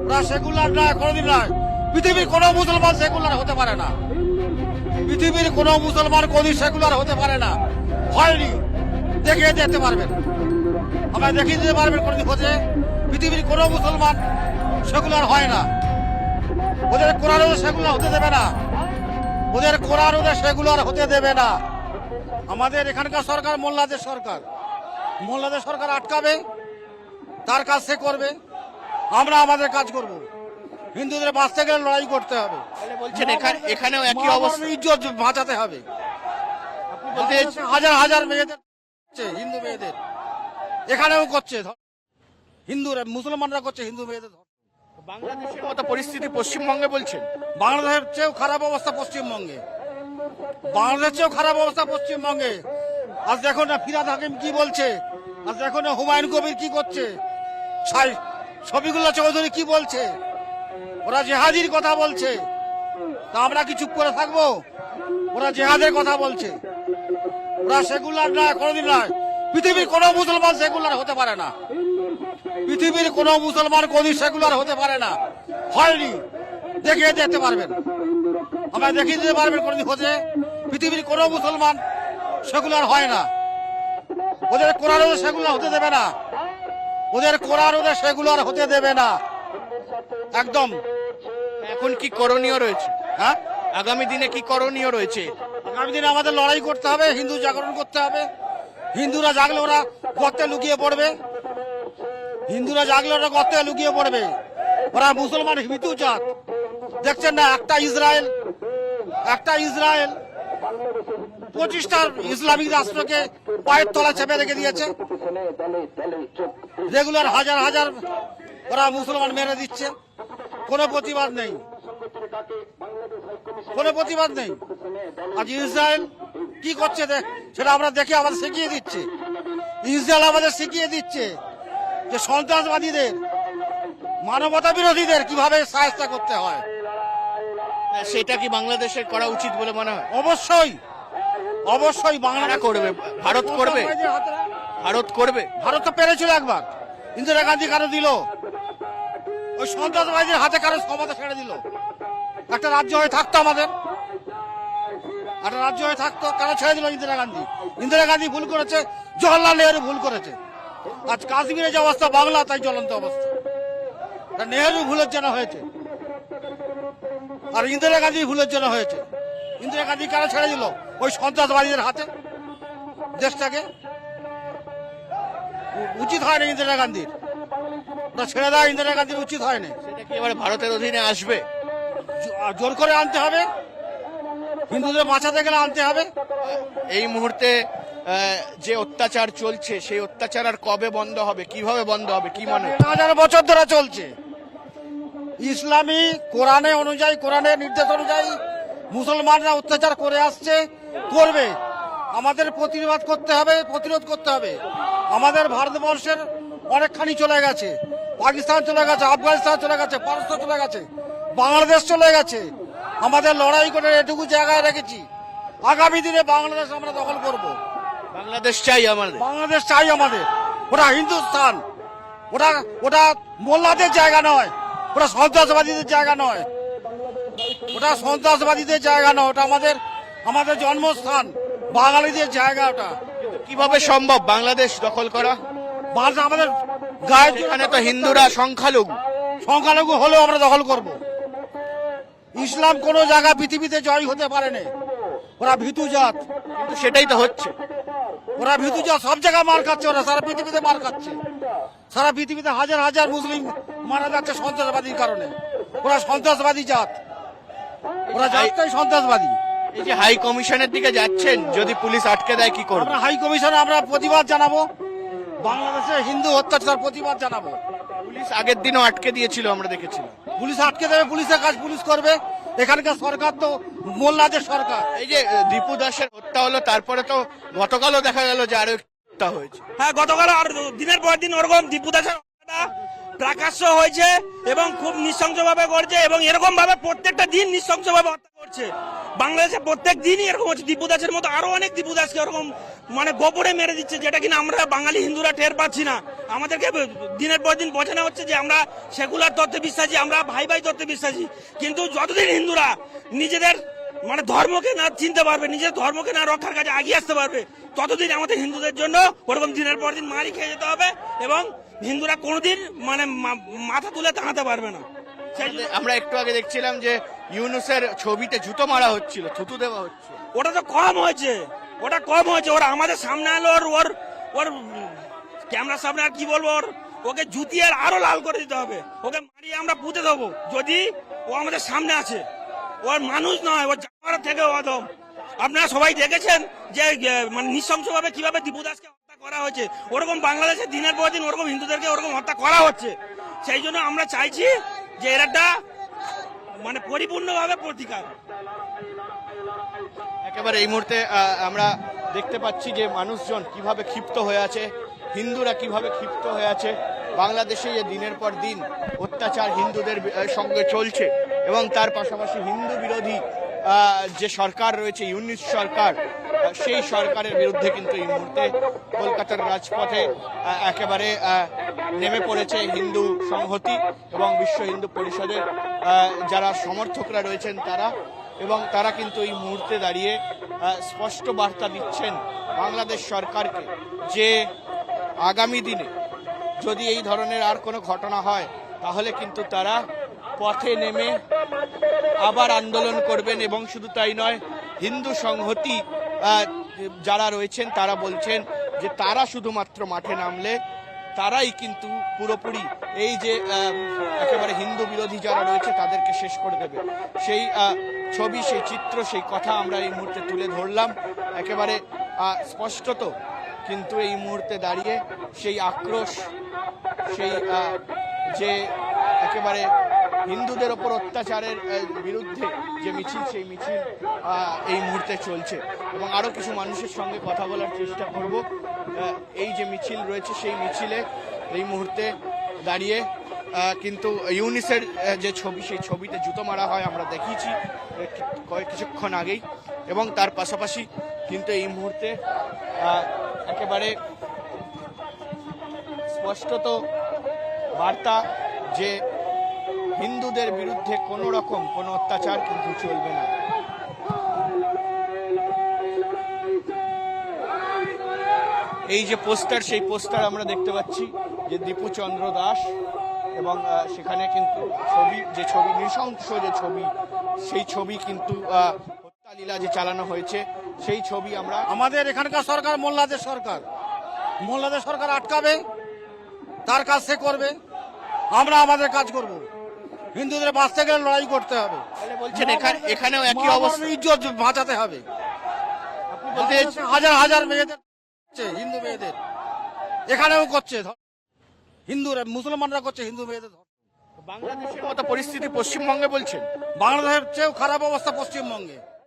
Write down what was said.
ওরা সেকুলার নয়, কোনোদিন নয়। পৃথিবীর কোনো মুসলমান সেকুলার হতে পারে না। পৃথিবীর কোনো মুসলমান কোনদিন সেকুলার হতে পারে না, হয়নি। দেখিয়ে দিতে পারবেন, আমরা দেখিয়ে দিতে পারবেন কোনদিন হচ্ছে। পৃথিবীর কোনো মুসলমান সেকুলার হয় না। ওদের কোরআন ওদের সেকুলার হতে দেবে না, ওদের কোরআন ওদের সেকুলার হতে দেবে না। আমাদের এখানকার সরকার মোল্লাদের সরকার, মোল্লাদের সরকার আটকাবে, তার কাজ সে করবে, আমরা আমাদের কাজ করব। হিন্দুদের বাঁচতে গেলে লড়াই করতে হবে। বলছেন এখানেও একই অবস্থা, ইজ্জত বাঁচাতে হবে। হাজার হাজার মেয়েদের, হিন্দু মেয়েদের এখানেও করছে, হিন্দুরা মুসলমানরা করছে হিন্দু মেয়েদের। বাংলাদেশের মতো পরিস্থিতি পশ্চিমবঙ্গে বলছেন? বাংলাদেশের চেয়েও খারাপ অবস্থা পশ্চিমবঙ্গে, বাংলাদেশের চেয়েও খারাপ অবস্থা পশ্চিমবঙ্গে। আজ দেখো না ফিরাদ হাকিম কি বলছে, আজ দেখো না হুমায়ুন কবির কি করছে, শফিকুল্লাহ চৌধুরী কি বলছে, ওরা জেহাদির কথা বলছে। তা আমরা কি চুপ করে থাকবো? ওরা জেহাদের কথা বলছে, ওরা সেকুলার নয়, কোনোদিন নয়। পৃথিবীর কোনো মুসলমান সেকুলার হতে পারে না। পৃথিবীর কোনো মুসলমান কোনদিন সেকুলার হতে পারে না, হয়নি। দেখিয়ে দিতে পারবেন, আমরা দেখিয়ে দিতে পারবেন কোনদিন হচ্ছে। পৃথিবীর কোনো মুসলমান সেকুলার হয় না। ওদের কোরআন ওদের সেকুলার হতে দেবে না, ওদের কোরআন ওদের সেকুলার হতে দেবে না একদম। এখন কি করণীয় রয়েছে? হ্যাঁ, আগামী দিনে কি করণীয় রয়েছে? আগামী দিনে আমাদের লড়াই করতে হবে, হিন্দু জাগরণ করতে হবে। হিন্দুরা জাগলে ওরা গর্তে লুকিয়ে পড়বে, হিন্দুরা জাগলে ওরা গর্তে লুকিয়ে পড়বে। ওরা মুসলমান হিন্দু জাত, দেখছেন না? একটা ইসরায়েল 25টা ইসলামিক রাষ্ট্রকে পায়ের তলা চেপে রেখে দিয়েছে। রেগুলার হাজার হাজার ওরা মুসলমান মেরে দিচ্ছে, কোনো প্রতিবাদ নেই, কোনো প্রতিবাদ নেই। আজ ইসরায়েল কি করছে সেটা আমরা দেখে আমাদের শিখিয়ে দিচ্ছে। ইসরায়েল আমাদের শিখিয়ে দিচ্ছে যে সন্ত্রাসবাদীদের, মানবতা বিরোধীদের কিভাবে সাহায্য করতে হয়। সেটা কি বাংলাদেশের করা উচিত বলে মনে হয়? অবশ্যই, অবশ্যই। বাংলা করবে, ভারত করবে, ভারত করবে। ভারত তো পেরেছিল একবার, ইন্দিরা গান্ধী কারো দিল, ওই সন্ত্রাসবাদীদের হাতে কারো ক্ষমতা ছেড়ে দিল। একটা রাজ্য হয়ে থাকতো, আমাদের একটা রাজ্য হয়ে থাকতো, কেন ছেড়ে দিল ইন্দিরা গান্ধী? ইন্দিরা গান্ধী ভুল করেছে, জওহরলাল নেহরু ভুল করেছে। আজ কাশ্মীরে যে অবস্থা, বাংলা তাই জ্বলন্ত অবস্থা। নেহরু ভুলের জন্য হয়েছে, আর ইন্দিরা গান্ধী ভুলের জন্য হয়েছে। ইন্দিরা গান্ধী কেন ছেড়ে দিল? ওই সন্ত্রাসবাদীদের হাতে দেশটাকে। উচিত হয়নি ইন্দিরা গান্ধীর, ছেড়ে দেওয়া ইন্দিরা গান্ধীর উচিত হয়নি। সেটা কি এবার ভারতের অধীনে আসবে? জোর করে আনতে হবে, হিন্দুদের বাঁচাতে গেলে আনতে হবে। এই মুহূর্তে যে অত্যাচার চলছে, সেই অত্যাচার আর কবে বন্ধ হবে, কিভাবে বন্ধ হবে, কি মনে হয়? 1000 বছর ধরে চলছে। ইসলামী কোরআনে অনুযায়ী, কোরআনের নির্দেশ অনুযায়ী মুসলমানরা অত্যাচার করে আসছে, করবে। আমাদের প্রতিবাদ করতে হবে, প্রতিরোধ করতে হবে। আমাদের ভারতবর্ষের অনেকখানি চলে গেছে, পাকিস্তান চলে গেছে, আফগানিস্তান চলে গেছে, পারস্য চলে গেছে, বাংলাদেশ চলে গেছে। আমাদের লড়াই করে এটুকু জায়গায় রেখেছি, আগামী দিনে বাংলাদেশ আমরা দখল করব। বাংলাদেশ চাই আমাদের, বাংলাদেশ চাই আমাদের। ওটা হিন্দুস্তান, ওটা মোল্লাদের জায়গা নয়, ওটা সন্ত্রাসবাদীদের জায়গা নয়, ওটা সন্ত্রাসবাদীদের জায়গা নয়, ওটা আমাদের জন্মস্থান, বাঙালিদের জায়গা। ওটা কিভাবে সম্ভব বাংলাদেশ দখল করা? আমাদের গায়ে, এখানে তো হিন্দুরা সংখ্যালঘু হলেও আমরা দখল করব। ইসলাম কোন জায়গা পৃথিবীতে জয় হতে পারেনি, ওরা ভীতু জাত। কিন্তু সেটাই তো হচ্ছে, ওরা ভীতু জাত, সব জায়গায় মার খাচ্ছে, ওরা সারা পৃথিবীতে মার খাচ্ছে। সারা পৃথিবীতে হাজার হাজার মুসলিম মারা যাচ্ছে সন্ত্রাসবাদীর কারণে। ওরা সন্ত্রাসবাদী জাত, ওরা জাতটাই সন্ত্রাসবাদী। এই যে হাই কমিশনের দিকে যাচ্ছেন, যদি পুলিশ আটকে দেয় কি করবে? আমরা হাই কমিশনে আমরা প্রতিবাদ জানাবো, বাংলাদেশে হিন্দু অত্যাচার প্রতিবাদ জানাবো। পুলিশ আগের দিনও আটকে দিয়েছিল, আমরা দেখেছিলাম। পুলিশ আটকে দেবে, পুলিশের কাজ পুলিশ করবে। এখানকার সরকার তো মোল্লাদের সরকার। এই যে দীপু দাসের হত্যা হলো, তারপরে তো গতকালও দেখা গেল যে আরো হত্যা হয়েছে। হ্যাঁ, গতকাল আর দিনের পর দিন ওরকম দীপু দাসের প্রাকাশ্য হয়েছে এবং খুব নৃশংসভাবে করছে, এবং এরকম ভাবে প্রত্যেকটা দিন নৃশংসভাবে হত্যা করছে। বাংলাদেশে প্রত্যেক দিনই এরকম হচ্ছে। দীপু দাসের মতো আরো অনেক দীপু দাসকে এরকম মানে গোপনে মেরে দিচ্ছে, যেটা কিনা আমরা বাঙালি হিন্দুরা টের পাচ্ছি না। আমাদেরকে দিনের পর দিন বোঝানো হচ্ছে যে আমরা সেকুলার তত্ত্বে বিশ্বাসী, আমরা ভাই ভাই তত্ত্বে বিশ্বাসী। কিন্তু যতদিন হিন্দুরা নিজেদের মানে ধর্মকে না চিনতে পারবে, নিজের ধর্মকে না রক্ষার কাজে এগিয়ে আসতে পারবে, ততদিন আমাদের হিন্দুদের জন্য ওরকম দিনের পর দিন মারি খেয়ে যেতে হবে এবং হিন্দুরা কোনোদিন মানে মাথা তুলে দাঁড়াতে পারবে না। সেই জন্য আমরা একটু আগে দেখছিলাম যে ইউনুসের ছবিতে জুতো মারা হচ্ছিল, থুতু দেওয়া হচ্ছে। ওটা তো কম হয়েছে, ওটা কম হয়েছে। ওরা আমাদের সামনে এলো, ওর ওর ক্যামেরার সামনে আর কি বলবো, ওকে জুতিয়ে আরো লাল করে দিতে হবে, ওকে মারিয়ে আমরা পুঁতে দেবো যদি ও আমাদের সামনে আছে। ওর মানুষ নয়, ওর জানোয়ার থেকে অদম। আপনারা সবাই দেখেছেন যে মানে নৃশংসভাবে কিভাবে দীপু দাসকে হত্যা করা হয়েছে। ওরকম বাংলাদেশে দিনের পর দিন ওরকম হিন্দুদেরকে ওরকম হত্যা করা হচ্ছে। সেই জন্য আমরা চাইছি যে এর একটা মানে পরিপূর্ণভাবে প্রতিকার। একেবারে এই মুহূর্তে আমরা দেখতে পাচ্ছি যে মানুষজন কিভাবে ক্ষিপ্ত হয়ে আছে, হিন্দুরা কিভাবে ক্ষিপ্ত হয়ে আছে। বাংলাদেশে যে দিনের পর দিন অত্যাচার হিন্দুদের সঙ্গে চলছে এবং তার পাশাপাশি হিন্দু বিরোধী যে সরকার রয়েছে, ইউনিট সরকার, সেই সরকারের বিরুদ্ধে কিন্তু এই মুহূর্তে কলকাতার রাজপথে একেবারে নেমে পড়েছে হিন্দু সংহতি এবং বিশ্ব হিন্দু পরিষদের যারা সমর্থকরা রয়েছেন তারা। এবং তারা কিন্তু এই মুহূর্তে দাঁড়িয়ে স্পষ্ট বার্তা দিচ্ছেন বাংলাদেশ সরকারকে যে আগামী দিনে যদি এই ধরনের আর কোনো ঘটনা হয় তাহলে কিন্তু তারা পথে নেমে আবার আন্দোলন করবেন। এবং শুধু তাই নয়, হিন্দু সংহতি যারা রয়েছেন তারা বলছেন যে তারা শুধুমাত্র মাঠে নামলে তারাই কিন্তু পুরোপুরি এই যে একেবারে হিন্দু বিরোধী যারা রয়েছে তাদেরকে শেষ করে দেবে। সেই ছবি, সেই চিত্র, সেই কথা আমরা এই মুহূর্তে তুলে ধরলাম। একেবারে স্পষ্টত কিন্তু এই মুহূর্তে দাঁড়িয়ে সেই আক্রোশ, সেই যে একেবারে হিন্দুদের ওপর অত্যাচারের বিরুদ্ধে যে মিছিল, সেই মিছিল এই মুহূর্তে চলছে। এবং আরো কিছু মানুষের সঙ্গে কথা বলার চেষ্টা করব। এই যে মিছিল রয়েছে সেই মিছিলে এই মুহূর্তে দাঁড়িয়ে কিন্তু ইউনিসের যে ছবি, সেই ছবিতে জুতো মারা হয় আমরা দেখিয়েছি কিছুক্ষণ আগেই। এবং তার পাশাপাশি কিন্তু এই মুহূর্তে একেবারে স্পষ্টত বার্তা যে হিন্দুদের বিরুদ্ধে কোনো রকম কোনো অত্যাচার কিন্তু চলবে না। এই যে পোস্টার, সেই পোস্টার আমরা দেখতে পাচ্ছি যে দীপু চন্দ্র দাস, এবং সেখানে কিন্তু ছবি, যে ছবি নৃশংস যে ছবি, সেই ছবি কিন্তু হত্যালীলা যে চালানো হয়েছে সেই ছবি আমরা। আমাদের এখানকার সরকার মোল্লাদের সরকার, মোল্লাদের সরকার আটকাবে, তার কাজ সে করবে, আমরা আমাদের কাজ করব। হিন্দুদের বাঁচতে গেলে লড়াই করতে হবে। বলছেন এখানেও একই অবস্থা, ইজ্জত বাঁচাতে হবে। হাজার হাজার মেয়েদের, হিন্দু মেয়েদের এখানেও করছে, হিন্দুরা মুসলমানরা করছে হিন্দু মেয়েদের। বাংলাদেশের মতো পরিস্থিতি পশ্চিমবঙ্গে বলছেন? বাংলাদেশের চেয়েও খারাপ অবস্থা পশ্চিমবঙ্গে।